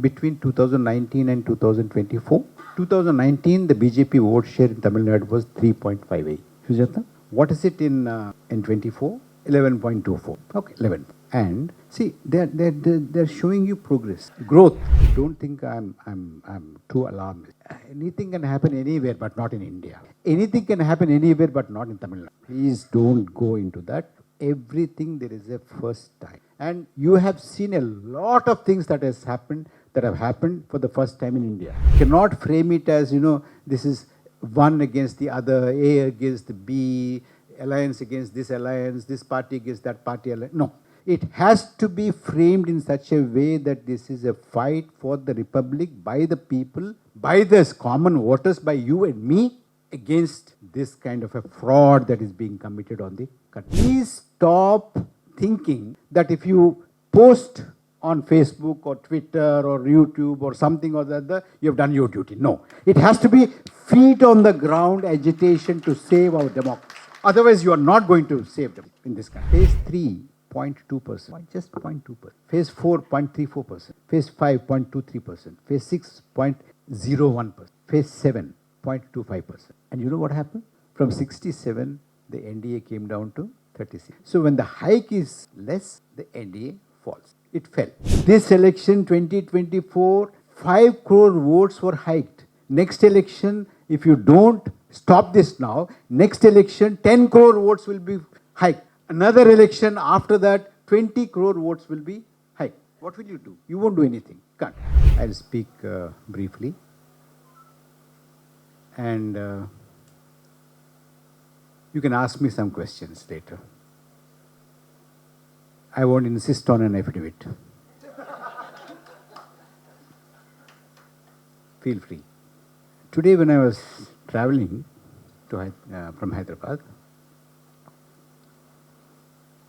between 2019 and 2024. 2019, the BJP vote share in Tamil Nadu was 3.58. Sujata, what is it in 24? 11.24. Okay, 11. And see, they're showing you progress, growth. Don't think I'm too alarmed. Anything can happen anywhere, but not in India. Anything can happen anywhere, but not in Tamil Nadu. Please don't go into that. Everything there is a first time, and you have seen a lot of things that have happened for the first time in India. You cannot frame it as, this is one against the other, A against the B, alliance against this alliance, this party against that party alliance. No, it has to be framed in such a way that this is a fight for the republic by the people, by the common voters, by you and me, against this kind of a fraud that is being committed on the country. Please stop thinking that if you post on Facebook or Twitter or YouTube or something or the other, you have done your duty. No. It has to be feet on the ground agitation to save our democracy. Otherwise, you are not going to save them in this country. Phase 3, 0.2%, just 0.2%. Phase 4, 0.34%. Phase 5, 0.23%. Phase 6, 0.01%. Phase 7, 0.25%. And you know what happened? From 67, the NDA came down to 36. So when the hike is less, the NDA falls. It fell. This election, 2024, 5 crore votes were hiked. Next election, if you don't stop this now, next election, 10 crore votes will be hiked. Another election after that, 20 crore votes will be hiked. What will you do? You won't do anything. Can't. I'll speak briefly. And you can ask me some questions later. I won't insist on an affidavit. Feel free. Today when I was traveling from Hyderabad,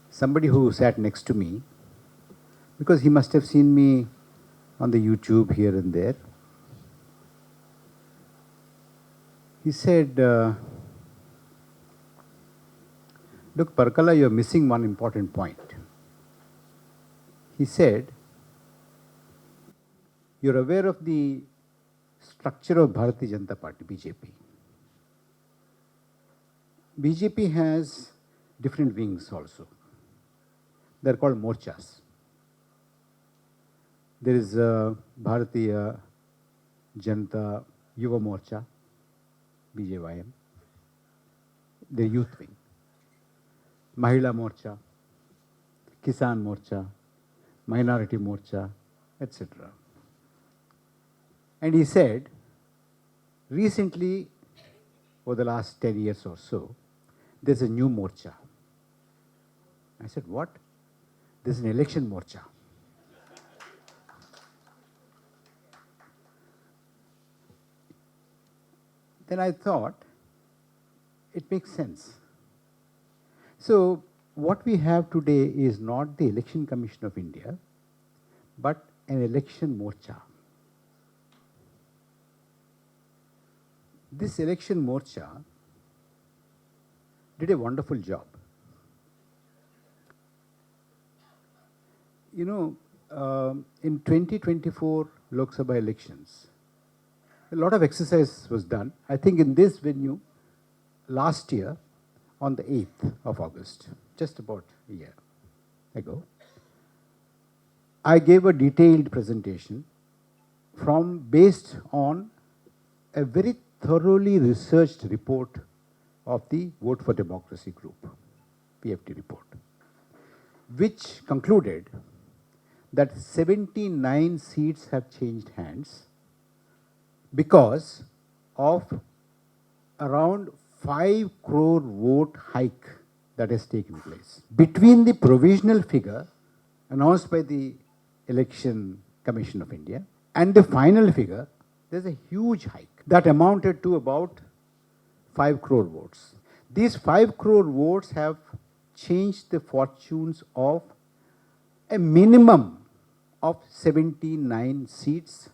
somebody who sat next to me, because he must have seen me on the YouTube here and there, he said, look, Parkala, you're missing one important point. He said, you're aware of the structure of Bharatiya Janata Party, BJP. BJP has different wings also. They're called morchas. There is Bharatiya Janata Yuva Morcha, BJYM, the youth wing. Mahila Morcha, Kisan Morcha, Minority Morcha, etc. And he said, recently, over the last 10 years or so, there's a new morcha. I said, what? There's an election morcha. Then I thought, it makes sense. So, what we have today is not the Election Commission of India, but an election morcha. This election morcha did a wonderful job. In 2024 Lok Sabha elections, a lot of exercise was done. I think in this venue, last year, on the 8th of August, just about a year ago, I gave a detailed presentation based on a very thoroughly researched report of the Vote for Democracy group, PFT report, which concluded that 79 seats have changed hands because of around 5 crore vote hike that has taken place. Between the provisional figure announced by the Election Commission of India and the final figure, there's a huge hike that amounted to about 5 crore votes. These 5 crore votes have changed the fortunes of a minimum of 79 seats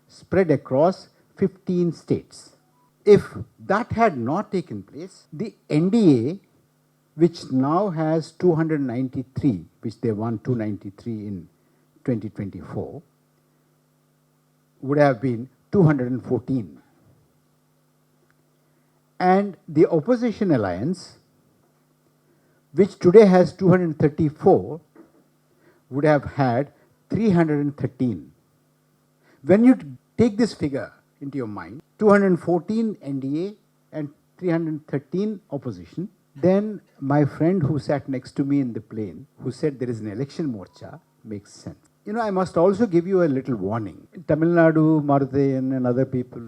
spread across 15 states. If that had not taken place, the NDA, which now has 293, which they won 293 in 2024, would have been 214. And the opposition alliance, which today has 234, would have had 313. When you take this figure into your mind, 214 NDA and 313 opposition, then my friend who sat next to me in the plane, who said there is an election morcha, makes sense. You know, I must also give you a little warning. Tamil Nadu, Marudayan and other people,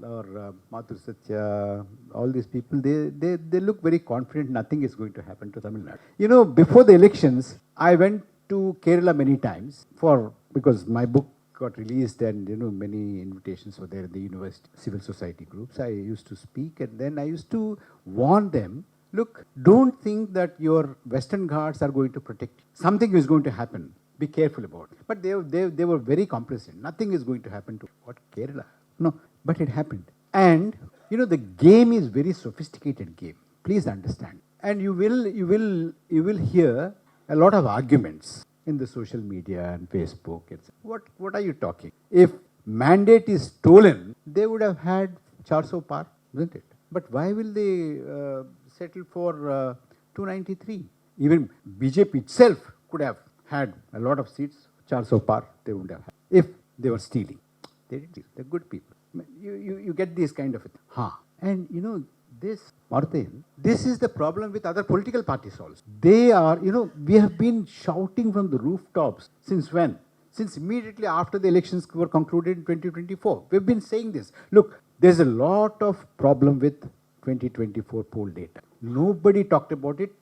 or Mathur Satya, all these people, they look very confident nothing is going to happen to Tamil Nadu. You know, before the elections, I went to Kerala many times because my book got released and, you know, many invitations were there in the university, civil society groups. I used to speak and then I used to warn them, look, don't think that your Western Ghats are going to protect you. Something is going to happen. Be careful about it. But they were very complacent. Nothing is going to happen to what Kerala. No, but it happened. And you know the game is very sophisticated game. Please understand. And you will hear a lot of arguments in the social media and Facebook. What are you talking? If mandate is stolen, they would have had 400 par, isn't it? But why will they settle for 293? Even BJP itself could have had a lot of seats, 400 par, they would have had, if they were stealing. They didn't steal. They're good people. You get these kind of, and you know, this is the problem with other political parties also. They are, you know, we have been shouting from the rooftops since when? Since immediately after the elections were concluded in 2024. We've been saying this. Look, there's a lot of problem with 2024 poll data. Nobody talked about it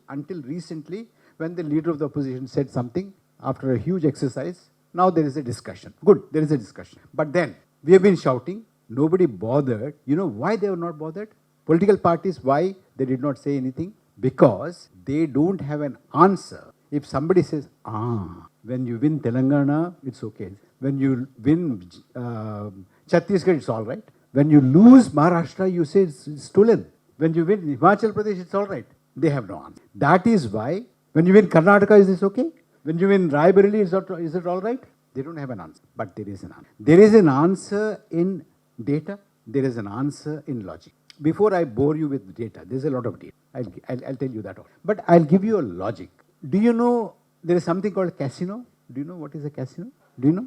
until recently, when the leader of the opposition said something after a huge exercise. Now there is a discussion. Good, there is a discussion. But then we have been shouting, nobody bothered. You know why they were not bothered? Political parties, why they did not say anything? Because they don't have an answer. If somebody says, when you win Telangana, it's okay. When you win Chhattisgarh, it's all right. When you lose Maharashtra, you say it's stolen. When you win Himachal Pradesh, it's all right. They have no answer. That is why, when you win Karnataka, is this okay? When you win Raebareli, is it all right? They don't have an answer. But there is an answer. There is an answer in data. There is an answer in logic. Before I bore you with data, there's a lot of data. I'll tell you that all. But I'll give you a logic. Do you know there is something called casino? Do you know what is a casino? Do you know?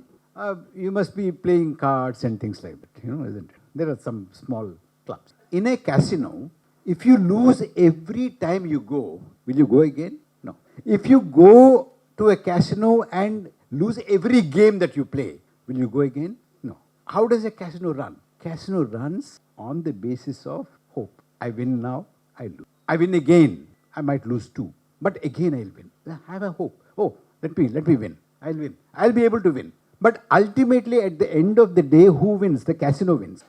You must be playing cards and things like that, you know, isn't it? There are some small clubs. In a casino, if you lose every time you go, will you go again? No. If you go to a casino and lose every game that you play, will you go again? No. How does a casino run? Casino runs on the basis of hope. I win now, I lose. I win again, I might lose too. But again I'll win. I have a hope. Oh, let me win. I'll win. I'll be able to win. But ultimately at the end of the day, who wins? The casino wins.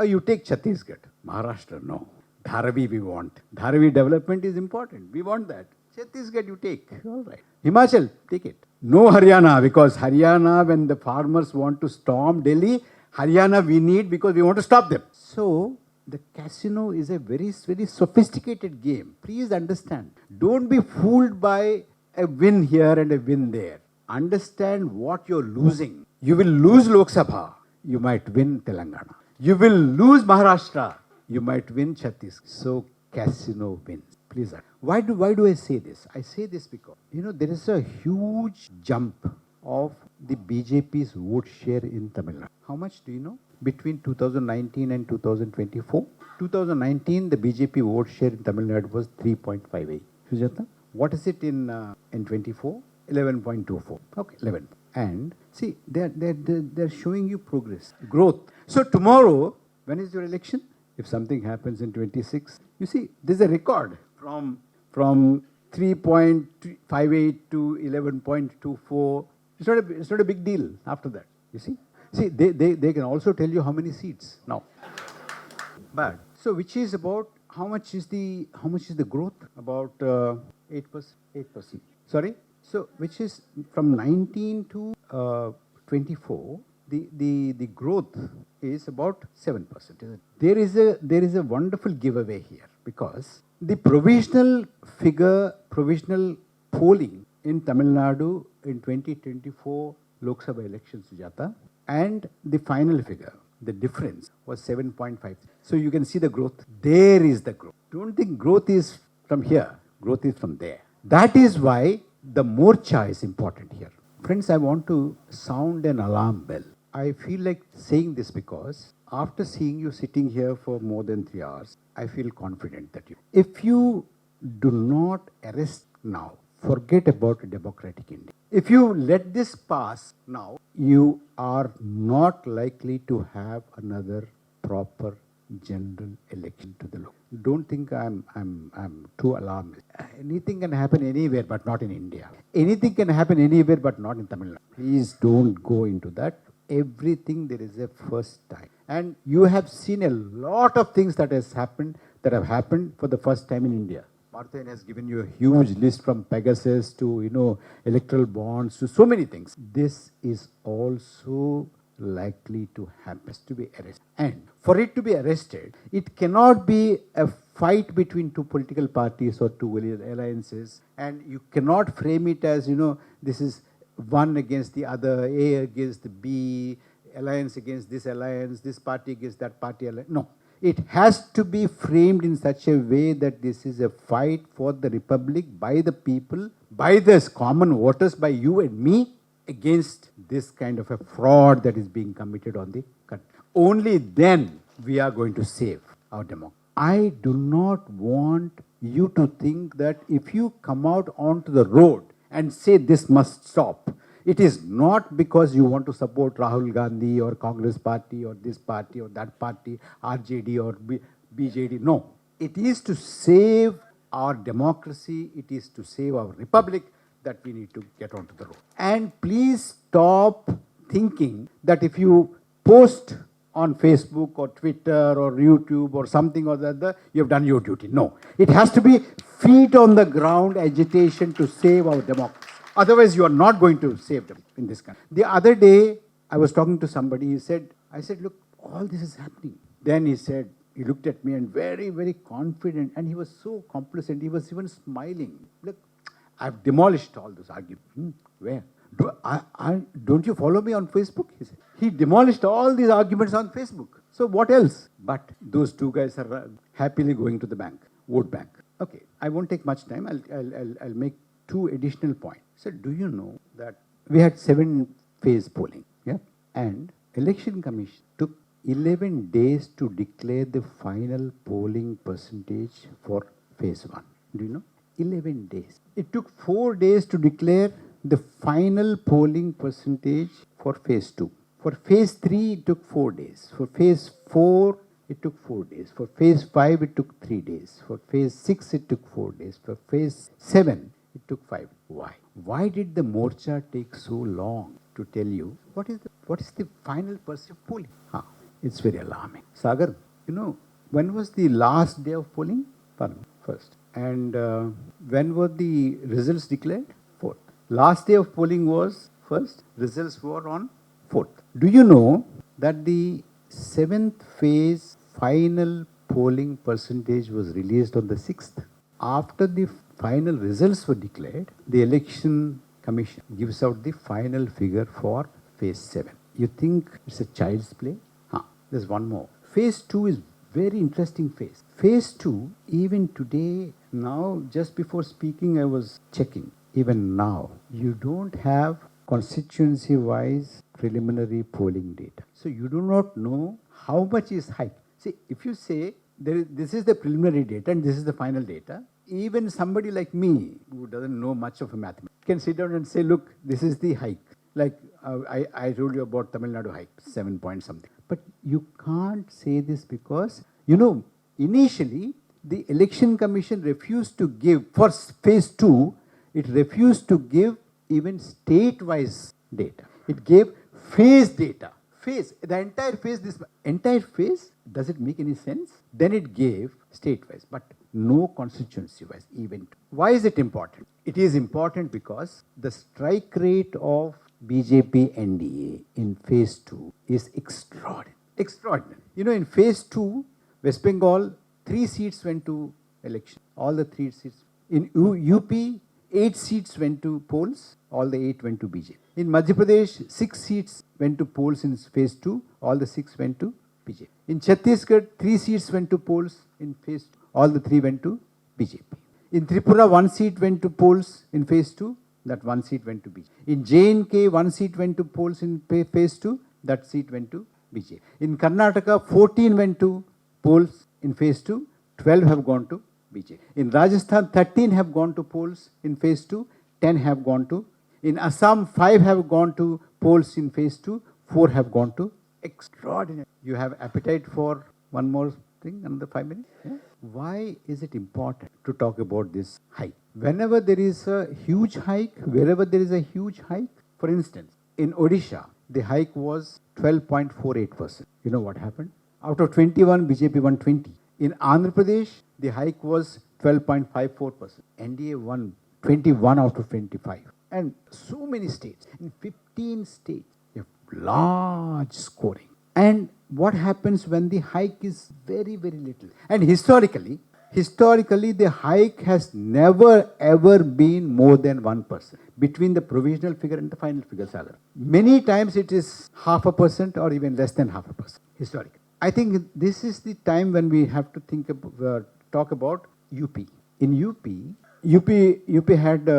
You take Chhattisgarh. Maharashtra, no. Dharavi we want. Dharavi development is important. We want that. Chhattisgarh you take. All right. Himachal, take it. No Haryana, because Haryana, when the farmers want to storm Delhi, Haryana we need because we want to stop them. So, the casino is a very, very sophisticated game. Please understand. Don't be fooled by a win here and a win there. Understand what you're losing. You will lose Lok Sabha. You might win Telangana. You will lose Maharashtra. You might win Chhattisgarh. So, casino wins. Please. Why do I say this? I say this because, you know, there is a huge jump of the BJP's vote share in Tamil Nadu. How much do you know? Between 2019 and 2024. 2019, the BJP vote share in Tamil Nadu was 3.58. Sujata, what is it in 24? 11.24. Okay, 11. And see, they're showing you progress, growth. So tomorrow, when is your election? If something happens in 26, you see, there's a record from 3.58 to 11.24. It's not a big deal after that, you see. See, they can also tell you how many seats now. But so which is about how much is the growth? About 8%. Sorry. So which is from 19 to 24. The growth is about 7%. There is a wonderful giveaway here, because the provisional polling in Tamil Nadu in 2024 Lok Sabha elections, Sujata, and the final figure, the difference was 7.5. So you can see the growth. There is the growth. Don't think growth is from here. Growth is from there. That is why the morcha is important here. Friends, I want to sound an alarm bell. I feel like saying this because after seeing you sitting here for more than 3 hours, I feel confident that if you do not arrest now, forget about a democratic India. If you let this pass now, you are not likely to have another proper general election to the law. Don't think I'm too alarmed. Anything can happen anywhere, but not in India. Anything can happen anywhere, but not in Tamil Nadu. Please don't go into that. Everything there is a first time, and you have seen a lot of things that have happened for the first time in India. Parthen has given you a huge list from Pegasus to electoral bonds to so many things. This is also likely to happen, to be arrested. And for it to be arrested, it cannot be a fight between two political parties or two alliances, and you cannot frame it as, this is one against the other, A against the B, alliance against this alliance, this party against that party. No. It has to be framed in such a way that this is a fight for the republic by the people, by the common voters, by you and me, against this kind of a fraud that is being committed on the country. Only then we are going to save our democracy. I do not want you to think that if you come out onto the road and say this must stop, it is not because you want to support Rahul Gandhi or Congress party or this party or that party, RJD or BJD. No. It is to save our democracy. It is to save our republic that we need to get onto the road. And please stop thinking that if you post on Facebook or Twitter or YouTube or something or the other, you have done your duty. No. It has to be feet on the ground agitation to save our democracy. Otherwise, you are not going to save them in this country. The other day, I was talking to somebody. I said, look, all this is happening. Then he looked at me and very, very confident, and he was so complacent. He was even smiling. Look, I've demolished all those arguments. Where? Don't you follow me on Facebook? He said. He demolished all these arguments on Facebook. So what else? But those two guys are happily going to the bank, vote bank. Okay, I won't take much time. I'll make two additional points. So do you know that we had 7-phase polling, yeah? And Election Commission took 11 days to declare the final polling percentage for phase 1. Do you know? 11 days. It took 4 days to declare the final polling percentage for phase 2. For phase 3, it took 4 days. For phase 4, it took 4 days. For phase 5, it took 3 days. For phase 6, it took 4 days. For phase 7, it took 5. Why? Why did the morcha take so long to tell you what is the final percentage of polling? It's very alarming. Sagar, when was the last day of polling? First. And when were the results declared? 4th. Last day of polling was 1st. Results were on 4th. Do you know that the 7th phase final polling percentage was released on the 6th? After the final results were declared, the Election Commission gives out the final figure for phase 7. You think it's a child's play? There's one more. Phase 2 is very interesting phase. Phase 2, even today, now, just before speaking, I was checking. Even now, you don't have constituency-wise preliminary polling data. So you do not know how much is hiked. See, if you say this is the preliminary data and this is the final data, even somebody like me, who doesn't know much of a mathematics, can sit down and say, look, this is the hike. Like I told you about Tamil Nadu hike, 7 point something. But you can't say this because, initially, the Election Commission refused to give, for phase 2, it refused to give even state-wise data. It gave phase data. The entire phase, does it make any sense? Then it gave state-wise, but no constituency-wise even. Why is it important? It is important because the strike rate of BJP NDA in phase 2 is extraordinary. In phase 2, West Bengal, 3 seats went to election. All the 3 seats. In UP, 8 seats went to polls. all the 8 went to BJP. In Madhya Pradesh, 6 seats went to polls in phase 2, all the 6 went to BJP. In Chhattisgarh, 3 seats went to polls in phase 2, all the 3 went to BJP. In Tripura, 1 seat went to polls in phase 2, that 1 seat went to BJP. In J&K, 1 seat went to polls in phase 2, that seat went to BJP. In Karnataka, 14 went to polls in phase 2, 12 have gone to BJP. In Rajasthan, 13 have gone to polls in phase 2, 10 have gone to. In Assam, 5 have gone to polls in phase 2, 4 have gone to. Extraordinary. You have appetite for one more thing, another 5 minutes? Yeah? Why is it important to talk about this hike? Whenever there is a huge hike, wherever there is a huge hike, for instance, in Odisha, the hike was 12.48%. You know what happened? Out of 21, BJP won 20. In Andhra Pradesh, the hike was 12.54%. NDA won 21 out of 25. And so many states, in 15 states, you have large scoring. And what happens when the hike is very, very little? And historically, the hike has never ever been more than 1% between the provisional figure and the final figure. Many times it is 0.5% or even less than 0.5% historically. I think this is the time when we have to think about, talk about UP. In UP had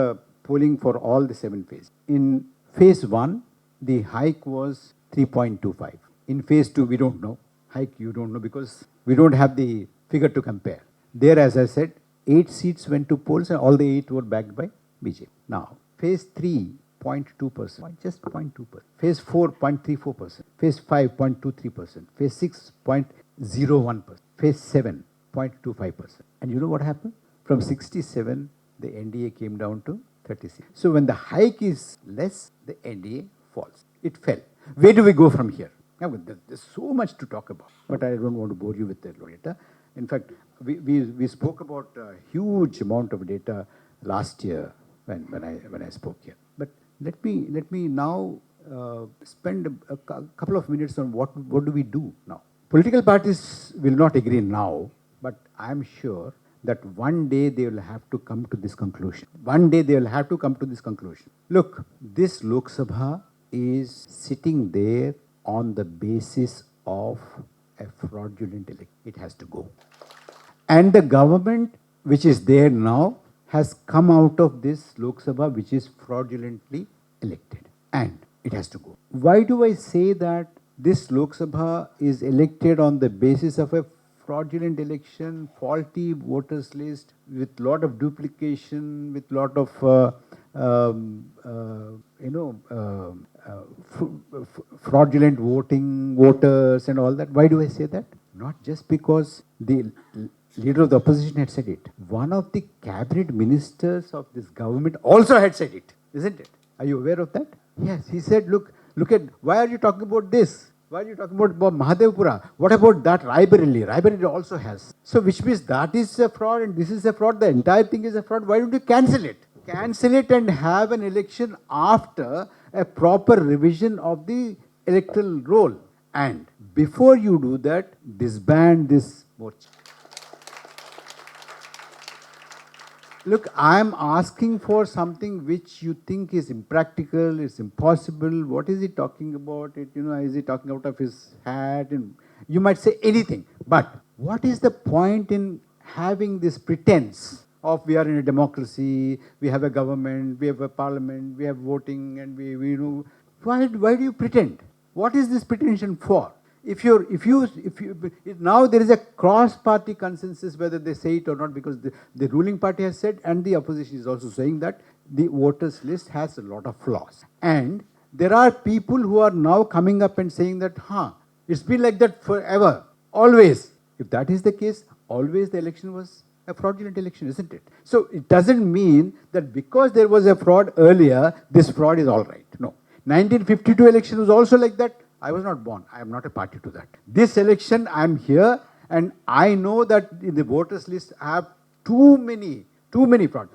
polling for all the 7 phases. In phase 1, the hike was 3.25. In phase 2, we don't know. Hike, you don't know because we don't have the figure to compare. There, as I said, 8 seats went to polls and all the 8 were backed by BJP. Now, phase 3, 0.2%, just 0.2%. Phase 4, 0.34%. Phase 5, 0.23%. Phase 6, 0.01%. Phase 7, 0.25%. And you know what happened? From 67, the NDA came down to 36. So when the hike is less, the NDA falls. It fell. Where do we go from here? Now, there's so much to talk about, but I don't want to bore you with the data. In fact, we spoke about a huge amount of data last year when I spoke here. But let me now spend a couple of minutes on what do we do now. Political parties will not agree now, but I'm sure that one day they will have to come to this conclusion. Look, this Lok Sabha is sitting there on the basis of a fraudulent election. It has to go. And the government which is there now has come out of this Lok Sabha which is fraudulently elected. And it has to go. Why do I say that this Lok Sabha is elected on the basis of a fraudulent election, faulty voters list, with lot of duplication, with lot of fraudulent voters and all that? Why do I say that? Not just because the leader of the opposition had said it. One of the cabinet ministers of this government also had said it, isn't it? Are you aware of that? Yes, he said, look at, why are you talking about this? Why are you talking about Mahadevpura? What about that Raebareli? Raebareli also has. So which means that is a fraud and this is a fraud. The entire thing is a fraud. Why don't you cancel it? Cancel it and have an election after a proper revision of the electoral roll. And before you do that, disband this morcha. Look, I am asking for something which you think is impractical, it's impossible. What is he talking about? Is he talking out of his hat? And you might say anything. But what is the point in having this pretense of we are in a democracy, we have a government, we have a parliament, we have voting, and we know. Why do you pretend? What is this pretension for? If now there is a cross-party consensus whether they say it or not, because the ruling party has said and the opposition is also saying that the voters list has a lot of flaws. And there are people who are now coming up and saying that, it's been like that forever, always. If that is the case, always the election was a fraudulent election, isn't it? So it doesn't mean that because there was a fraud earlier, this fraud is all right. No. 1952 election was also like that. I was not born. I am not a party to that. This election, I am here, and I know that in the voters list I have too many fraud.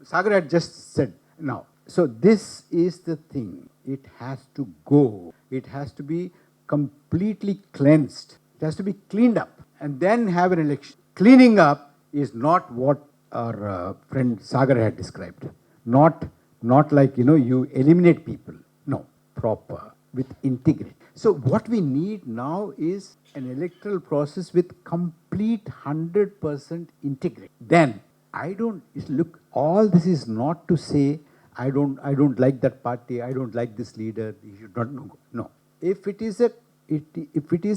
Sagar had just said now. So this is the thing. It has to go. It has to be completely cleansed. It has to be cleaned up and then have an election. Cleaning up is not what our friend Sagar had described. Not Not like, you eliminate people. No, proper, with integrity. So what we need now is an electoral process with complete 100% integrity. Then, look, all this is not to say, I don't like that party, I don't like this leader, you should not know. No. If it is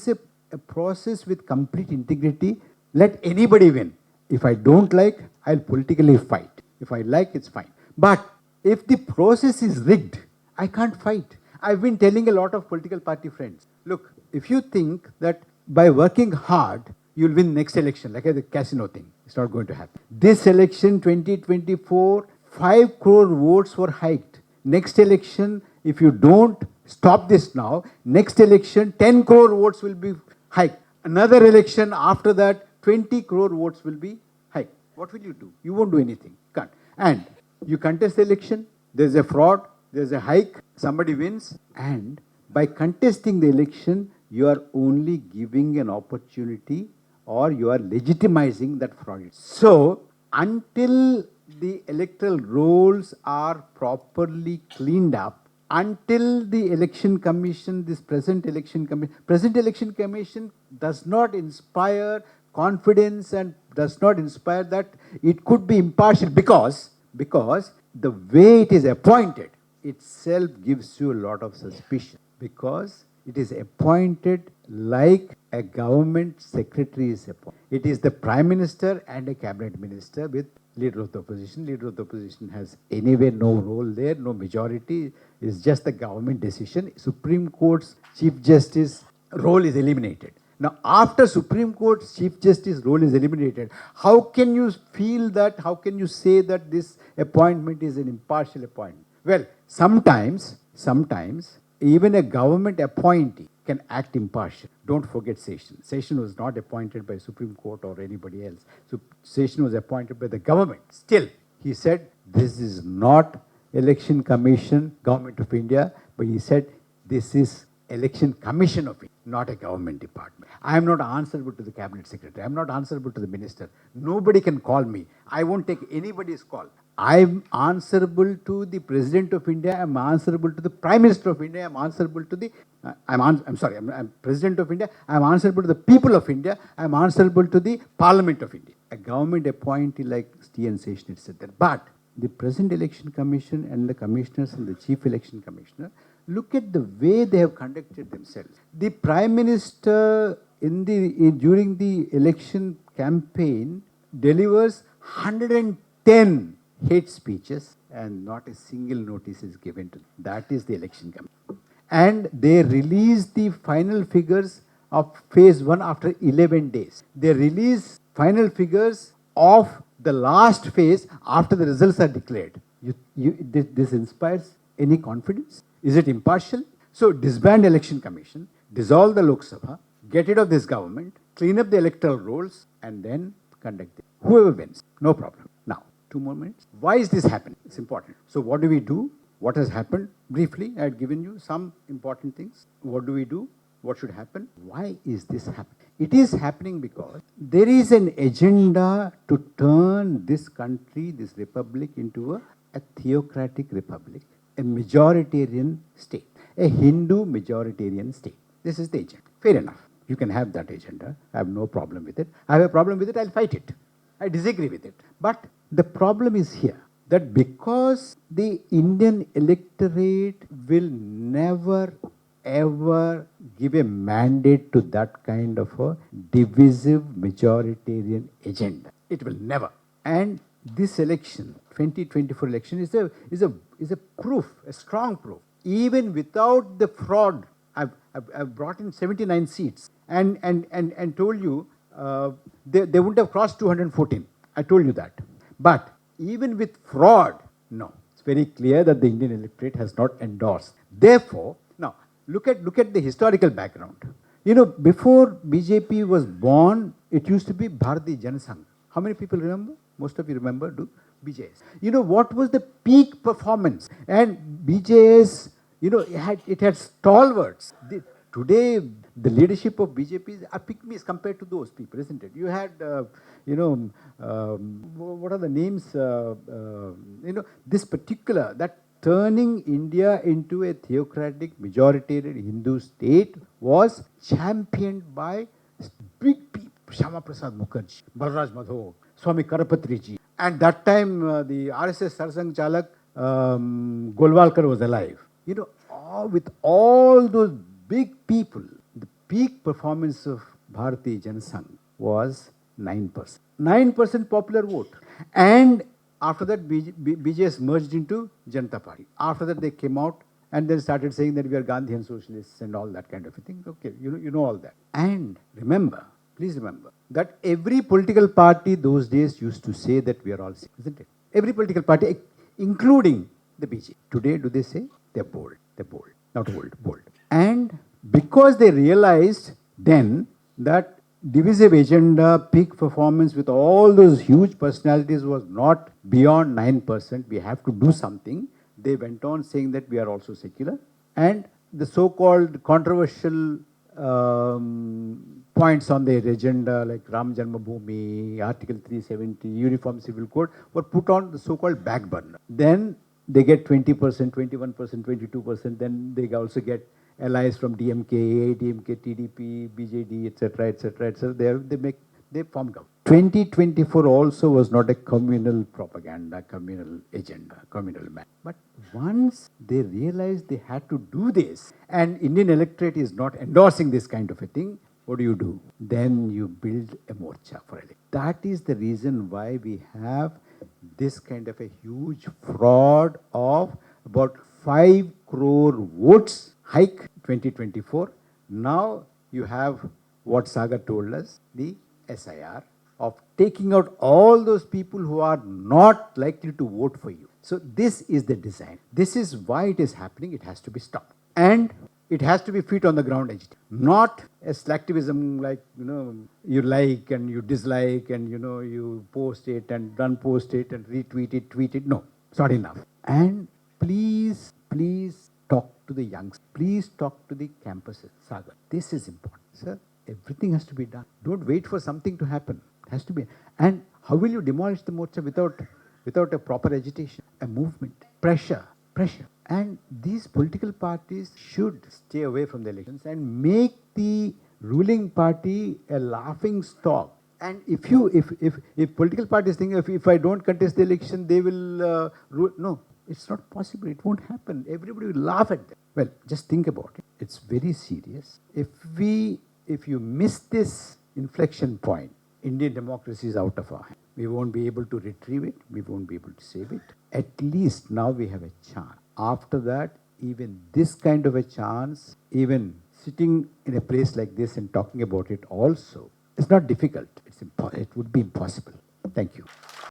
a process with complete integrity, let anybody win. If I don't like, I'll politically fight. If I like, it's fine. But if the process is rigged, I can't fight. I've been telling a lot of political party friends, look, if you think that by working hard, you'll win next election, like the casino thing, it's not going to happen. This election, 2024, 5 crore votes were hiked. Next election, if you don't stop this now, next election, 10 crore votes will be hiked. Another election after that, 20 crore votes will be hiked. What will you do? You won't do anything. Can't. And you contest the election, there's a fraud, there's a hike, somebody wins, and by contesting the election, you are only giving an opportunity or you are legitimizing that fraud. So, until the electoral rolls are properly cleaned up, until the election commission, this present election commission does not inspire confidence and does not inspire that it could be impartial because the way it is appointed itself gives you a lot of suspicion, because it is appointed like a government secretary is appointed. It is the Prime Minister and a cabinet minister with leader of the opposition. Leader of the opposition has anyway no role there, no majority. It's just the government decision. Supreme Court's Chief Justice role is eliminated. Now, after Supreme Court's Chief Justice role is eliminated, how can you feel that, how can you say that this appointment is an impartial appointment? Well, sometimes, even a government appointee can act impartial. Don't forget Session. Session was not appointed by Supreme Court or anybody else. So Session was appointed by the government. Still, he said, this is not Election Commission, Government of India, but he said, this is Election Commission of India, not a government department. I am not answerable to the cabinet secretary. I am not answerable to the minister. Nobody can call me. I won't take anybody's call. I am answerable to the President of India. I am answerable to the Prime Minister of India. I am answerable to the I'm President of India. I am answerable to the people of India. I am answerable to the Parliament of India. A government appointee like T.N. Session, etc. But the present election commission and the commissioners and the chief election commissioner, look at the way they have conducted themselves. The Prime Minister during the election campaign delivers 110 hate speeches and not a single notice is given to them. That is the election commission. And they release the final figures of phase 1 after 11 days. They release final figures of the last phase after the results are declared. This inspires any confidence? Is it impartial? So disband election commission, dissolve the Lok Sabha, get rid of this government, clean up the electoral rolls, and then conduct it. Whoever wins, no problem. Now, 2 more minutes. Why is this happening? It's important. So what do we do? What has happened? Briefly, I had given you some important things. What do we do? What should happen? Why is this happening? It is happening because there is an agenda to turn this country, this republic, into a theocratic republic, a majoritarian state, a Hindu majoritarian state. This is the agenda. Fair enough. You can have that agenda. I have no problem with it. I have a problem with it, I'll fight it. I disagree with it. But the problem is here, that because the Indian electorate will never ever give a mandate to that kind of a divisive majoritarian agenda. It will never. And this election, 2024 election, is a proof, a strong proof. Even without the fraud, I've brought in 79 seats and told you they wouldn't have crossed 214. I told you that. But even with fraud, no. It's very clear that the Indian electorate has not endorsed. Therefore, now, look at the historical background. You know, before BJP was born, it used to be Bharatiya Janasangh. How many people remember? Most of you remember, do? BJS. You know, what was the peak performance? And BJS, you know, it had stalwarts. Today, the leadership of BJP are pygmies compared to those people, isn't it? You had, what are the names? This particular, that turning India into a theocratic, majoritarian Hindu state was championed by big people. Shyama Prasad Mukherjee, Balraj Madho, Swami Karapatri ji. And that time, the RSS Sarsang Chalak, Golwalkar was alive. With all those big people, the peak performance of Bharatiya Janasangh was 9%. 9% popular vote. And after that, BJS merged into Janata Party. After that, they came out and then started saying that we are Gandhian socialists and all that kind of a thing. Okay, you know all that. And remember, please remember, that every political party those days used to say that we are all sick, isn't it? Every political party, including the BJP. Today, do they say? They're bold. They're bold. Not old, bold. And because they realized then that divisive agenda, peak performance with all those huge personalities was not beyond 9%, we have to do something. They went on saying that we are also secular. And the so-called controversial points on their agenda like Ram Janmabhoomi, Article 370, Uniform Civil Code were put on the so-called back burner. Then they get 20%, 21%, 22%. Then they also get allies from DMK, AIDMK, TDP, BJD, etc., etc., etc. They formed government. 2024 also was not a communal propaganda, communal agenda, communal man. But once they realized they had to do this, and Indian electorate is not endorsing this kind of a thing, what do? Then you build a morcha for election. That is the reason why we have this kind of a huge fraud of about 5 crore votes hike 2024. Now you have what Sagar told us, the SIR of taking out all those people who are not likely to vote for you. So this is the design. This is why it is happening. It has to be stopped. And it has to be feet on the ground agitated. Not a slacktivism like, you like and you dislike and, you post it and unpost it and retweet it, tweet it. No, it's not enough. And please talk to the youngsters. Please talk to the campuses. Sagar, this is important. Sir, everything has to be done. Don't wait for something to happen. It has to be. And how will you demolish the morcha without a proper agitation, a movement, pressure? And these political parties should stay away from the elections and make the ruling party a laughing stock. And if political parties think if I don't contest the election, they will rule. No, it's not possible. It won't happen. Everybody will laugh at them. Well, just think about it. It's very serious. If you miss this inflection point, Indian democracy is out of our hands. We won't be able to retrieve it. We won't be able to save it. At least now we have a chance. After that, even this kind of a chance, even sitting in a place like this and talking about it also, it's not difficult. It would be impossible. Thank you.